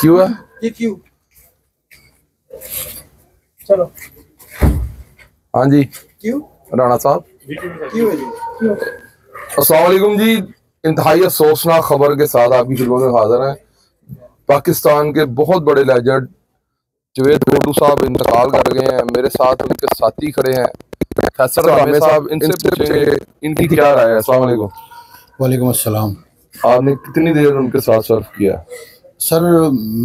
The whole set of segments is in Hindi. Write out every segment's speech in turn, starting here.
क्यों है ये क्यों? चलो हाँ जी क्यों राणा साहब क्यों है जी क्यों? अस्सलाम वालेकुम जी। इंतहाई अफसोसनाक खबर के साथ आपकी खिदमत में हाजिर हैं। पाकिस्तान के बहुत बड़े लेजेंड जवेद कोटू साहब इंतकाल कर गए हैं। मेरे साथ उनके साथी खड़े हैं फैसल रामे साहब। इनसे पूछेंगे इनकी क्या राय है। अस्सलाम वालेकुम। वालेकुम अस्सलाम। आपने कितनी देर उनके साथ सर्व किया? सर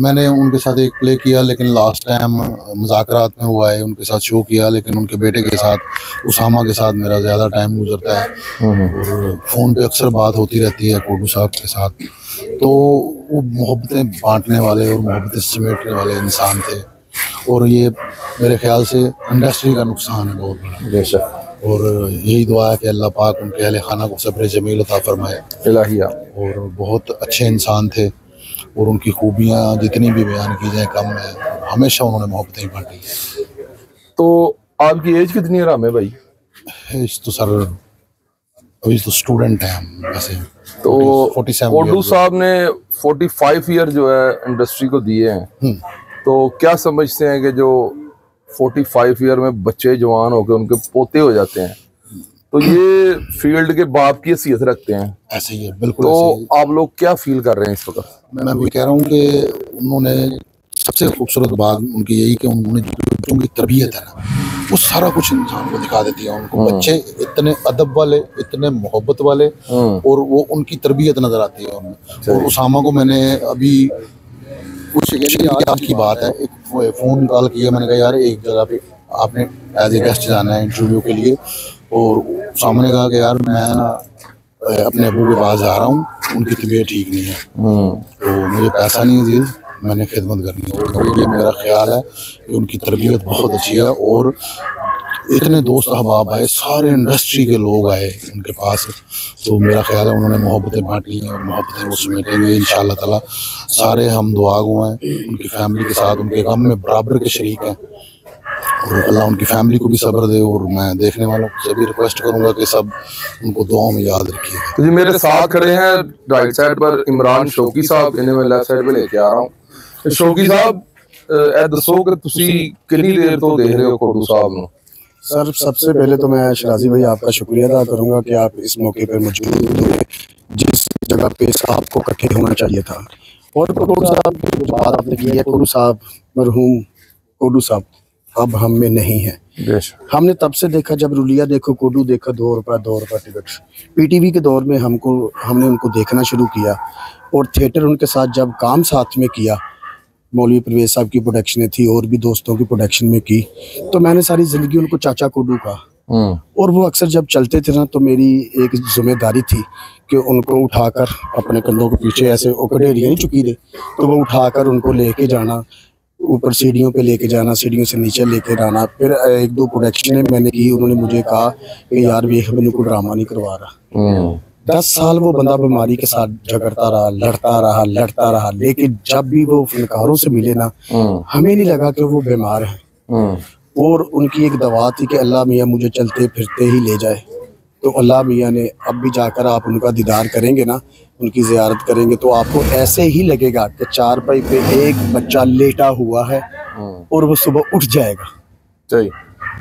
मैंने उनके साथ एक प्ले किया, लेकिन लास्ट टाइम मुज़ाकरात में हुआ है, उनके साथ शो किया, लेकिन उनके बेटे के साथ उसामा के साथ मेरा ज़्यादा टाइम गुजरता है और फ़ोन पे अक्सर बात होती रहती है कोटू साहब के साथ। तो वो मोहब्बतें बांटने वाले और मोहब्बतें समेटने वाले इंसान थे और ये मेरे ख्याल से इंडस्ट्री का नुकसान है बहुत बड़ा। बेशक। और यही दुआ है कि अल्लाह पाक उनके अहले खाना को सब्र जमील अता फरमाए। इलाहिया। और बहुत अच्छे इंसान थे और उनकी खूबियाँ जितनी भी बयान की जाए कम है। हमेशा उन्होंने मोहब्बतें बांटी। तो आपकी एज कितनी है रामे भाई? एज तो सर अभी तो स्टूडेंट हैं हम वैसे। तो 47 कोटू साहब ने 45 ईयर जो है इंडस्ट्री को दिए हैं, तो क्या समझते हैं कि जो 45 ईयर में बच्चे जवान होकर उनके पोते हो जाते हैं, तो ये फील्ड के बाप की हैसियत रखते हैं? ऐसे ही है, बिल्कुल। तो आप लोग क्या फील कर रहे हैं इस वक्त? मैं भी कह रहा हूँ कि उन्होंने सबसे खूबसूरत बात उनकी यही कि उन्होंने जो उनकी तरबियत है ना, वो सारा कुछ इंसान को दिखा देती है। उनको बच्चे इतने अदब वाले, इतने मोहब्बत वाले, और वो उनकी तरबियत नजर आती है उनमें। और उसामा को मैंने अभी कुछ आज की बात है, एक फ़ोन कॉल किया, मैंने कहा यार एक जगह पे आपने एज ए गेस्ट जाना है इंटरव्यू के लिए, और सामने कहा कि यार मैं ना अपने अबू के पास जा रहा हूँ, उनकी तबीयत ठीक नहीं है, तो मुझे पैसा नहीं है, मैंने खिदमत करनी है। और ये मेरा ख्याल है कि उनकी तरबियत बहुत अच्छी है और इतने दोस्त अहबाब आए, सारे इंडस्ट्री के लोग आए उनके पास। तो मेरा ख्याल है उन्होंने मोहब्बतें बांटी हैं और मोहब्बतें वो समेटेंगे इंशाअल्लाह ताला। सारे हम दुआ गो हैं उनकी फैमिली के साथ, उनके गम में बराबर के शरीक हैं और अल्लाह उनकी फैमिली को भी सब्र दे। और मैं देखने वालों से भी रिक्वेस्ट करूंगा कि सब उनको दुआओं में याद रखिए। तो जी मेरे साथ खड़े हैं राइट साइड पर इमरान शौकी साहब, इन्हें मैं लेफ्ट साइड पे लेके आ रहा हूँ। शौकी साहब दसो कि तुसी कितनी देर तो देख रहे हो कोटू साहब ਨੂੰ? सर सबसे पहले तो मैं शराजी भाई आपका शुक्रिया अदा करूंगा कि आप इस मौके पर मौजूद हुए जिस जगह पे आपको इकट्ठे होना चाहिए था। और कोटू साहब की जो बात आपने की है, कोटू साहब मरहूम कोटू साहब अब हम में नहीं है। हमने तब से देखा जब रुलिया देखो कोटू देखा, 2 रुपये टिकट। पीटीवी के दौर में हमने उनको देखना शुरू किया और थिएटर उनके साथ जब काम साथ में किया, मौलवी परवेज साहब की प्रोडक्शन थी और भी दोस्तों की प्रोडक्शन में की, तो मैंने सारी ज़िंदगी उनको चाचा कोटू कहा। और वो अक्सर जब चलते थे ना, तो मेरी एक जिम्मेदारी थी कि उनको उठाकर अपने कंधों के पीछे ऐसे ओकड़ेरियाँ नहीं चुकी थे, तो वो उठाकर उनको लेके जाना, ऊपर सीढ़ियों पे लेके जाना, सीढ़ियों से नीचे लेके आना। फिर 1-2 प्रोडक्शनें मैंने की, उन्होंने मुझे कहा कि यार वेख मैंने कोई ड्रामा नहीं करवा रहा। 10 साल वो बंदा बीमारी के साथ झगड़ता रहा, लड़ता रहा, लेकिन जब भी वो फनकारों से मिले ना, हमें नहीं लगा कि वो बीमार है। और उनकी एक दवा थी कि अल्लाह मियाँ मुझे चलते फिरते ही ले जाए। तो अल्लाह मियाँ ने अब भी जाकर आप उनका दीदार करेंगे ना, उनकी ज़ियारत करेंगे, तो आपको ऐसे ही लगेगा कि चारपाई पे एक बच्चा लेटा हुआ है और वो सुबह उठ जाएगा। सही।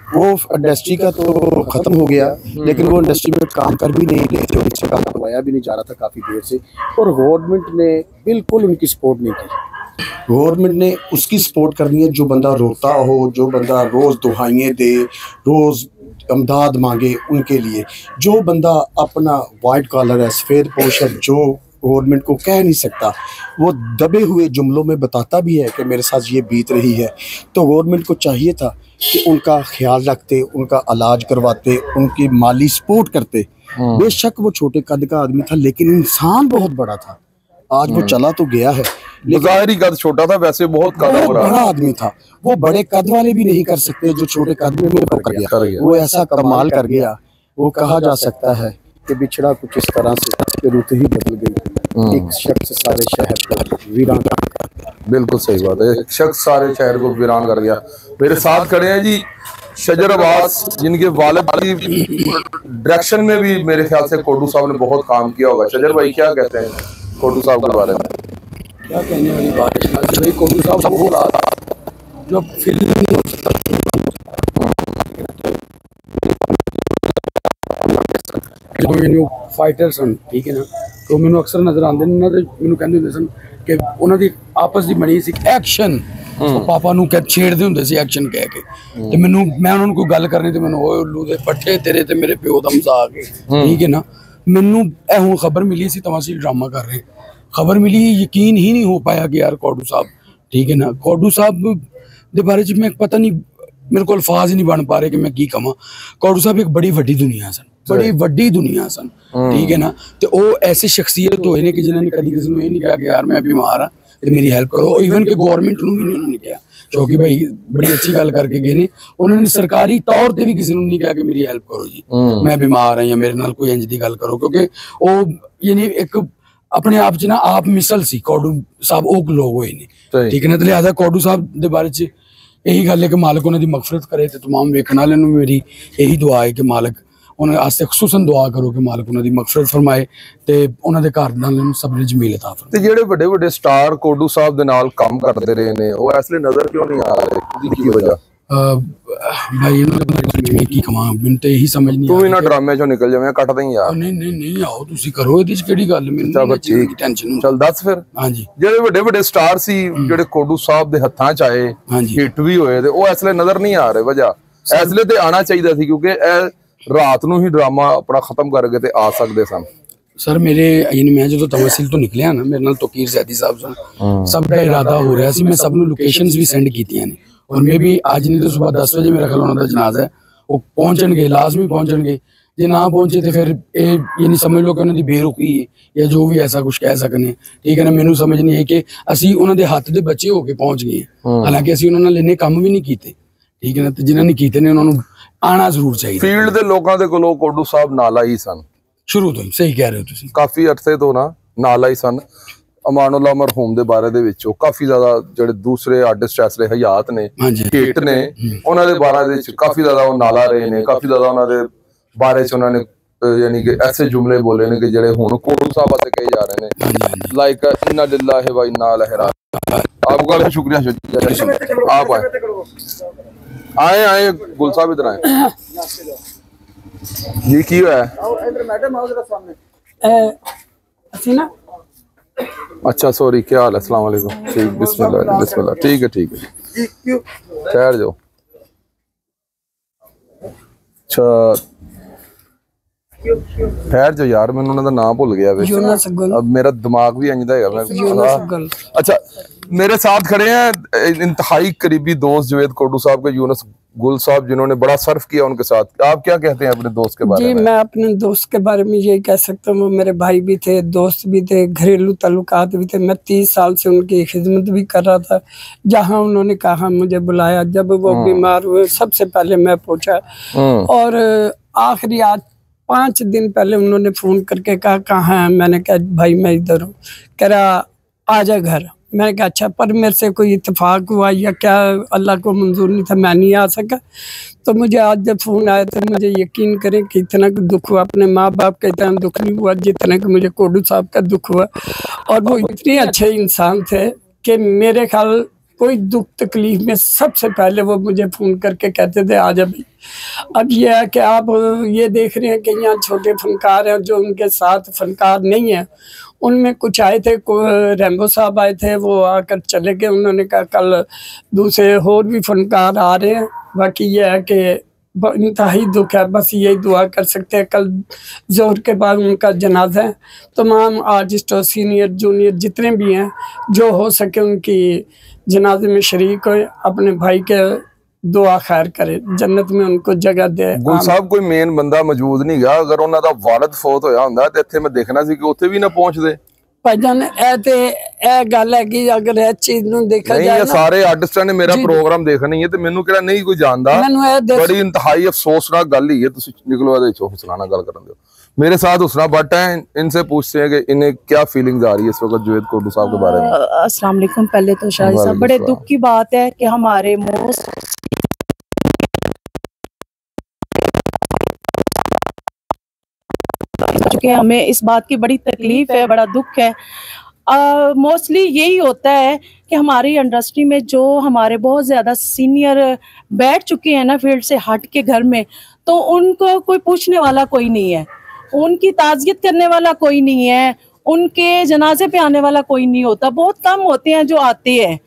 वो इंडस्ट्री का तो ख़त्म हो गया, लेकिन वो इंडस्ट्री में काम कर भी नहीं रहे थे, उनसे काम करवाया भी नहीं जा रहा था काफ़ी देर से, और गवर्नमेंट ने बिल्कुल उनकी सपोर्ट नहीं की। गवर्नमेंट ने उसकी सपोर्ट करनी है जो बंदा रोता हो, जो बंदा रोज़ दुहाइयाँ दे, रोज़ इमदाद मांगे उनके लिए। जो बंदा अपना वाइट कॉलर है, सफ़ेद पोश है, जो गवर्नमेंट को कह नहीं सकता, वो दबे हुए जुमलों में बताता भी है कि मेरे साथ ये बीत रही है, तो गवर्नमेंट को चाहिए था कि उनका ख्याल रखते, उनका इलाज करवाते, उनकी माली सपोर्ट करते। बेशक वो छोटे कद का आदमी था, लेकिन इंसान बहुत बड़ा था। आज वो चला तो गया है, ज़ाहिरी कद छोटा था, वैसे बहुत कद बड़ा आदमी था। वो बड़े कद वाले भी नहीं कर सकते जो छोटे कद में कर गया। वो ऐसा कमाल कर गया, वो कहा जा सकता है कि बिछड़ा कुछ इस तरह से रुत ही बदल गई, एक शख्स सारे शहर को वीरान कर गया। बिल्कुल सही बात है, एक शख्स सारे शहर को वीरान कर गया। मेरे साथ खड़े हैं जी शजर अब्बास, जिनके वालिद की डायरेक्शन में भी मेरे ख्याल से कोटू साहब ने बहुत काम किया होगा। शजर भाई क्या कहते हैं कोटू साहब के बारे में? क्या कहने वाली बात है, भाई कोडू साहब वो रात जो फिल्म जो फाइटर सन ठीक है ना, तो मैंने अक्सर नजर आते ने ना, तो मैंने कहते ਹੁੰਦੇ ਸਨ कि ਉਹਨਾਂ ਦੀ ਆਪਸ ਦੀ ਬਣੀ ਸੀ ਐਕਸ਼ਨ। ਪਾਪਾ ਨੂੰ ਕਹਿ ਛੇੜਦੇ ਹੁੰਦੇ ਸੀ ਐਕਸ਼ਨ ਕਹਿ ਕੇ, ਤੇ ਮੈਨੂੰ ਮੈਂ ਉਹਨਾਂ ਨੂੰ ਕੋਈ ਗੱਲ ਕਰਨੀ ਤੇ ਮੈਨੂੰ ਓਏ ਉੱਲੂ ਦੇ ਪੱਠੇ ਤੇਰੇ ਤੇ ਮੇਰੇ ਪਿਓ ਦਾ ਮਜ਼ਾਕ ਹੈ ਠੀਕ ਹੈ ਨਾ। ਮੈਨੂੰ ਇਹ ਹੁਣ ਖਬਰ ਮਿਲੀ ਸੀ ਤਮਾਸ਼ੀ ड्रामा कर रहे, खबर मिली, यकीन ही नहीं हो पाया कि यार कोडू साहब ठीक है ना। कोडू साहब ਦੇ ਬਾਰੇ ਚ मैं पता नहीं, मेरे को अल्फाज ही नहीं बन पा रहे कि मैं की कहां। कोडू साहब एक बड़ी वड्डी दुनिया सन, बड़ी वड्डी दुनिया सन ठीक है ना। तो वो ऐसी शख्सियत होए ने कि जिन्होंने कभी किसी को ये नहीं कहा कि यार मैं बीमार हाँ तो मेरी हेल्प करो। इवन कि गवर्नमेंट को भी उन्होंने कहा, क्योंकि भाई बड़ी अच्छी गल करके गए ने, उन्होंने सरकारी तौर पर भी किसी ने नहीं कहा कि मेरी हेल्प करो जी, मैं बीमार हाँ या मेरे नाल कोई इंज दी गल करो, क्योंकि वो यानी एक अपने आप च ना आप मिसल सी कोडू साहब वो लोग हुए ने ठीक है ना। तो लिहाजा कोडू साहब के बारे च यही गल है कि मालिक उन्होंने मगफरत करे। तो तमाम वेखण वाले नूं मेरी यही दुआ है कि मालिक उन्होंने आस्ते खसूसन दुआ करो कि मालिक उन्होंने मगफरत फरमाए ते उन्होंने घर नाल सबने जमील अता फरमाए। ਤੇ ਜਿਹੜੇ ਵੱਡੇ ਵੱਡੇ ਸਟਾਰ ਕੋਡੂ ਸਾਹਿਬ ਦੇ ਨਾਲ ਕੰਮ ਕਰਦੇ ਰਹੇ ਨੇ ਉਹ ਇਸ ਲਈ ਨਜ਼ਰ ਕਿਉਂ ਨਹੀਂ ਆ ਰਹੇ, ਉਹਦੀ ਕੀ ਵਜ੍ਹਾ? भाई मैं की कमां, मैनूं तो यही समझ नहीं। ਤੂੰ ਇਹਨਾਂ ਡਰਾਮੇ ਚੋਂ ਨਿਕਲ ਜਾਵੇਂ, ਕੱਟ ਦੇਂ ਯਾਰ। नहीं नहीं नहीं आओ तुसी करो, ਇਹਦੇ ਚ ਕਿਹੜੀ ਗੱਲ, ਮੈਨੂੰ ਠੀਕ ਟੈਨਸ਼ਨ। ਚੱਲ ਦੱਸ ਫਿਰ। ਹਾਂਜੀ ਜਿਹੜੇ ਵੱਡੇ ਵੱਡੇ ਸਟਾਰ ਸੀ ਜਿਹੜੇ ਕੋਡੂ ਸਾਹਿਬ ਦੇ ਹੱਥਾਂ ਚ ਆਏ, ਹਿੱਟ ਵੀ ਹੋਏ, ਤੇ ਉਹ ਇਸ ਲਈ ਨਜ਼ਰ ਨਹੀਂ ਆ ਰਹੇ। ਵਜ੍ਹਾ ਇਸ ਲਈ ਤੇ ਆਣਾ ਚਾਹੀਦਾ ਸੀ ਕਿਉਂਕਿ ਇਹ ਰਾਤ ਨੂੰ ਹੀ ਡਰਾਮਾ ਆਪਣਾ ਖਤਮ ਕਰਕੇ ਤੇ ਆ ਸਕਦੇ ਸਨ। सर मेरे यानी मैं जो तवसील तो निकलिया ना, मेरे नाल तोकीर ज़ैदी साहब सन सब का इरादा हो रहा सी, मैं सब नूं लोकेशंस भी सेंड कीतियां ने, और मैं भी आज नहीं तो सुबह 10 बजे मेरा ख्याल उन्होंने जनाजा है, वो पहुंचणगे, लाजमी पहुंचणगे। जे ना पहुंचे तो फिर ये नहीं समझ लो कि उन्होंने बेरुखी है या जो भी ऐसा कुछ कह सकने ठीक है ना। मैनू समझ नहीं है कि असी उन्होंने हाथ के बच्चे होके पहुंच गए, हालांकि असी उन्होंने लेने काम भी नहीं किए ठीक है ना। तो जिन्होंने किए ने उन्होंने आना जरूर चाहिए। फील्ड के लोगों के कोलों कोडू साहब नाला ही सन शुरू तो ही, सही कह रहे हो तुसी, काफी अरसे तो ना नाला ही सन। अमानुल्लाह मरहूम ਦੇ ਬਾਰੇ ਦੇ ਵਿੱਚ ਕਾਫੀ ਜ਼ਿਆਦਾ ਜਿਹੜੇ ਦੂਸਰੇ ਆਰਟਿਸਟ ਐਸਲੇ ਹਯਾਤ ਨੇ, ਹਿੱਟ ਨੇ, ਉਹਨਾਂ ਦੇ ਬਾਰੇ ਦੇ ਵਿੱਚ ਕਾਫੀ ਜ਼ਿਆਦਾ ਉਹ ਨਾਲਾ ਰਹੇ ਨੇ, ਕਾਫੀ ਜ਼ਿਆਦਾ ਉਹਨਾਂ ਦੇ ਬਾਰੇ ਚ ਉਹਨਾਂ ਨੇ यानी कि ऐसे जुमले बोले ने कि जेड़े हुण कोडू साहब वास्ते कहे जा रहे ने, लाइक इन्ना लिल्लाहि व इन्ना इलैहि राजिऊन। आपका भी शुक्रिया, आप आए आए गुल साहब इधर आए जी। की है अच्छा सॉरी, क्या हाल है? अस्सलाम वालेकुम। ठीक, बिस्मिल्लाह बिस्मिल्लाह। ठीक है ठहर जाओ। अच्छा ठहर जाओ यार, मैं उन्होंने नाम भूल गया अब मेरा दिमाग भी इंजदा है। अच्छा मेरे साथ खड़े हैं इंतहाई करीबी दोस्त जवेद कोडू साहब के यूनुस गुल साहब, जिन्होंने बड़ा सर्फ किया उनके साथ। आप क्या कहते हैं अपने दोस्त के बारे में? मैं अपने दोस्त के बारे में यही कह सकता हूँ, वो मेरे भाई भी थे, दोस्त भी थे, घरेलू ताल्लुकात भी थे। मैं 30 साल से उनकी खिदमत भी कर रहा था। जहाँ उन्होंने कहा मुझे बुलाया, जब वो बीमार हुए सबसे पहले मैं पहुंचा, और आखिरी आज 5 दिन पहले उन्होंने फ़ोन करके कहा कहाँ है? मैंने कहा भाई मैं इधर हूँ। कह रहा आ जा घर। मैंने कहा अच्छा, पर मेरे से कोई इत्तेफाक हुआ या क्या अल्लाह को मंजूर नहीं था, मैं नहीं आ सका। तो मुझे आज जब फ़ोन आया तो मुझे यकीन करें कि इतना दुख हुआ, अपने माँ बाप का इतना दुख नहीं हुआ जितना कि मुझे कोडू साहब का दुख हुआ। और वो इतने अच्छे इंसान थे कि मेरे ख्याल कोई दुख तकलीफ में सबसे पहले वो मुझे फ़ोन करके कहते थे आ जा भाई। अब ये है कि आप ये देख रहे हैं कि यहाँ छोटे फनकार हैं, जो उनके साथ फनकार नहीं हैं, उनमें कुछ आए थे, रैम्बो साहब आए थे, वो आकर चले गए। उन्होंने कहा कल दूसरे और भी फनकार आ रहे हैं। बाकी ये है कि इंतहाई दुख है, बस यही दुआ कर सकते हैं। कल जोहर के बाद उनका जनाजा है। तमाम आर्टिस्ट और सीनियर जूनियर जितने भी हैं, जो हो सके उनकी जनाजे में शरीक हो, अपने भाई के दुआ खैर करे, जन्नत में उनको जगह दे। गुल साहब कोई मेन बंदा मौजूद नहीं गा, अगर उन्हों दा वालिद फौत होया हुंदा ते इत्थे मैं देखना सी कि उत्थे भी ना पहुंचदे। भाईजान ए गल है कि अगर इस चीज नूं देखा जाए ना, सारे आर्टिस्टां ने मेरा प्रोग्राम देखना ही है ते मैनू किहड़ा नहीं कोई जानदा। बड़ी इंतहाई अफसोसनाक गल ही है। तुसीं निकलो इहदे विचों हुसना नाल गल करन दिओ। मेरे साथ हुसना भट्ट है, इनसे पूछते हैं कि इन्हें क्या फीलिंग्स आ रही है इस वक्त जवेद कोडू साहब के बारे में। अस्सलाम वालेकुम। पहले तो शाहिद साहब, बड़े दुख की बात है कि हमारे मोस्ट चुके, हमें इस बात की बड़ी तकलीफ है, बड़ा दुख है। मोस्टली यही होता है कि हमारी इंडस्ट्री में जो हमारे बहुत ज़्यादा सीनियर बैठ चुके हैं ना फील्ड से हट के घर में, तो उनको कोई पूछने वाला कोई नहीं है, उनकी ताज़ियत करने वाला कोई नहीं है, उनके जनाजे पे आने वाला कोई नहीं होता, बहुत कम होते हैं जो आते हैं।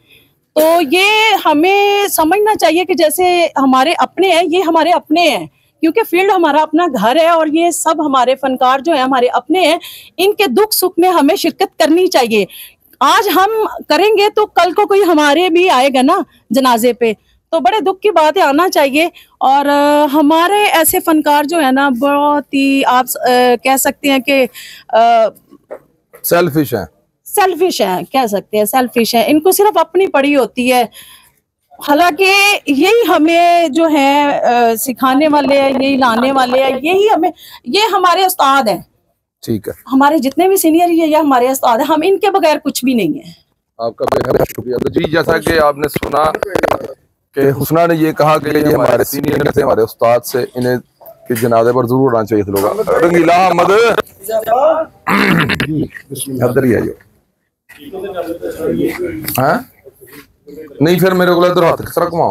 तो ये हमें समझना चाहिए कि जैसे हमारे अपने हैं, ये हमारे अपने हैं, क्योंकि फील्ड हमारा अपना घर है और ये सब हमारे फनकार जो है हमारे अपने हैं। इनके दुख सुख में हमें शिरकत करनी चाहिए। आज हम करेंगे तो कल को कोई हमारे भी आएगा ना जनाजे पे, तो बड़े दुख की बात है, आना चाहिए। और हमारे ऐसे फनकार जो है ना बहुत ही आप कह सकते हैं कि सेल्फिश है, कह सकते हैं सेल्फिश है, इनको सिर्फ अपनी पड़ी होती है। हालांकि यही हमें जो है सिखाने वाले हैं, यही लाने वाले हैं, यही हमें, ये हमारे उस्ताद हैं। ठीक है, हमारे जितने भी सीनियर ये हमारे उस्ताद हैं, हम इनके बगैर कुछ भी नहीं है। आपका बेहद शुक्रिया। तो जी, जैसा कि आपने सुना कि हुस्ना ने ये कहा कि ये हमारे सीनियर से, हमारे उस्ताद से, इन्हें के जनाजे पर जरूर आना चाहिए था लोग। रंगीला अहमद इधर ही आइए। हाँ नहीं, फिर मेरे को इधर हाथ किस रखवा,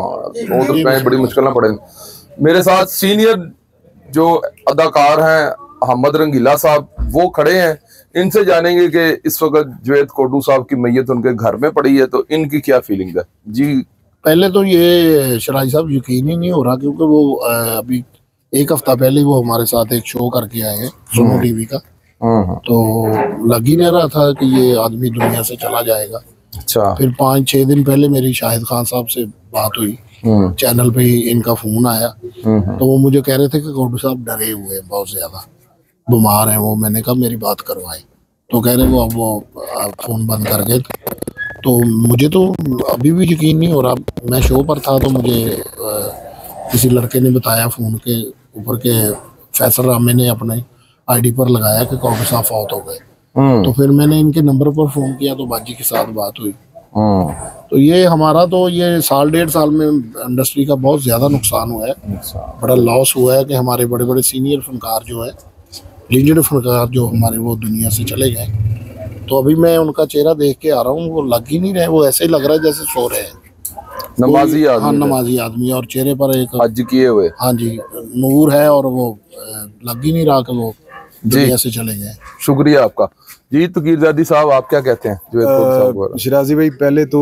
उधर बड़ी मुश्किल ना पड़े। मेरे साथ सीनियर जो अदाकार हैं अहमद रंगीला साहब, वो खड़े हैं। इनसे जानेंगे कि इस वक्त जवेद कोटू साहब की मैयत उनके घर में पड़ी है, तो इनकी क्या फीलिंग है। जी, पहले तो ये शराजी साहब यकीन ही नहीं हो रहा, क्योंकि वो अभी एक हफ्ता पहले वो हमारे साथ एक शो करके आए हैं सोनो टीवी का, तो लग ही नहीं रहा था कि ये आदमी दुनिया से चला जाएगा। अच्छा। फिर 5-6 दिन पहले मेरी शाहिद खान साहब से बात हुई, चैनल पे ही इनका फोन आया, तो वो मुझे कह रहे थे कि कोटू साहब डरे हुए हैं, बहुत ज्यादा बीमार हैं वो। मैंने कहा मेरी बात करवाएं, तो कह रहे वो अब वो फोन बंद कर गए। तो मुझे तो अभी भी यकीन नहीं हो रहा। मैं शो पर था तो मुझे किसी लड़के ने बताया फोन के ऊपर के फैसल रामे ने अपने आईडी पर लगाया कि कोटू साहब फौत हो गए। तो फिर मैंने इनके नंबर पर फोन किया तो बाजी के साथ बात हुई। तो ये हमारा तो ये 1.5 साल में इंडस्ट्री का बहुत ज्यादा नुकसान हुआ है, बड़ा लॉस हुआ है कि हमारे बड़े बड़े सीनियर फनकार जो है, लीजेंड फनकार जो हमारे, वो दुनिया से चले गए। तो अभी मैं उनका चेहरा देख के आ रहा हूँ, वो लग ही नहीं रहे, वो ऐसे ही लग रहा है जैसे सो रहे हैं। नमाजी आदमी। हाँ, नमाजी आदमी, और चेहरे पर एक हज किए हुए, हाँ जी, नूर है, और वो लग ही नहीं रहा कि वो दुनिया से चले गए। शुक्रिया आपका। जी, तकीरजादी साहब, आप क्या कहते हैं। शिराजी भाई, पहले तो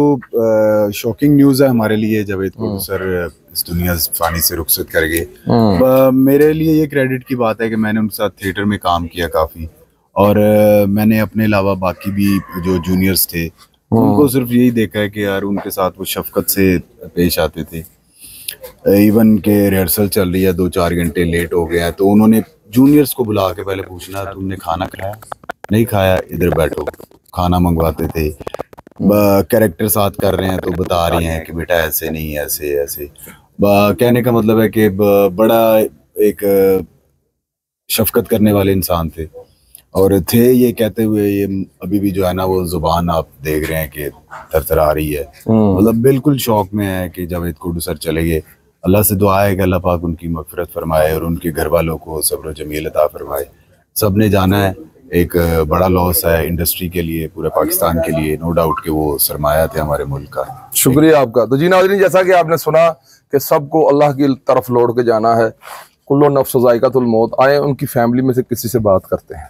शॉकिंग न्यूज़ है हमारे लिए, जावेद कोटू सर इस दुनिया फानी से रुखसत कर गए। मेरे लिए ये क्रेडिट की बात है कि मैंने उनके साथ थिएटर में काम किया काफ़ी, और मैंने अपने अलावा बाकी भी जो जूनियर्स थे उनको सिर्फ यही देखा है कि यार उनके साथ वो शफकत से पेश आते थे। इवन के रिहर्सल चल रही है, 2-4 घंटे लेट हो गया तो उन्होंने जूनियर्स को बुला के पहले पूछना, तुमने खाना खाया? नहीं खाया, इधर बैठो, खाना मंगवाते थे। कैरेक्टर साथ कर रहे हैं तो बता रहे हैं कि बेटा ऐसे नहीं, ऐसे ऐसे। कहने का मतलब है कि बड़ा एक शफकत करने वाले इंसान थे, और थे ये कहते हुए, ये अभी भी जो है ना वो जुबान आप देख रहे हैं कि थरथरा रही है। मतलब बिल्कुल शौक में है कि जावेद कोटू सर चले गए। अल्लाह से दुआ है कि अल्लाह पाक उनकी मगफिरत फरमाए और उनके घर वालों को सब्र जमील अता फरमाए। सब ने जाना है, एक बड़ा लॉस है इंडस्ट्री के लिए, पूरे पाकिस्तान के लिए, नो डाउट कि वो सरमाया थे हमारे मुल्क का। शुक्रिया आपका। तो जी नाज़रीन, जैसा कि आपने सुना कि सबको अल्लाह की तरफ लौट के जाना है, कुल्लु नफ्स ज़ाइक़ातुल मौत। आए उनकी फैमिली में से किसी से बात करते हैं।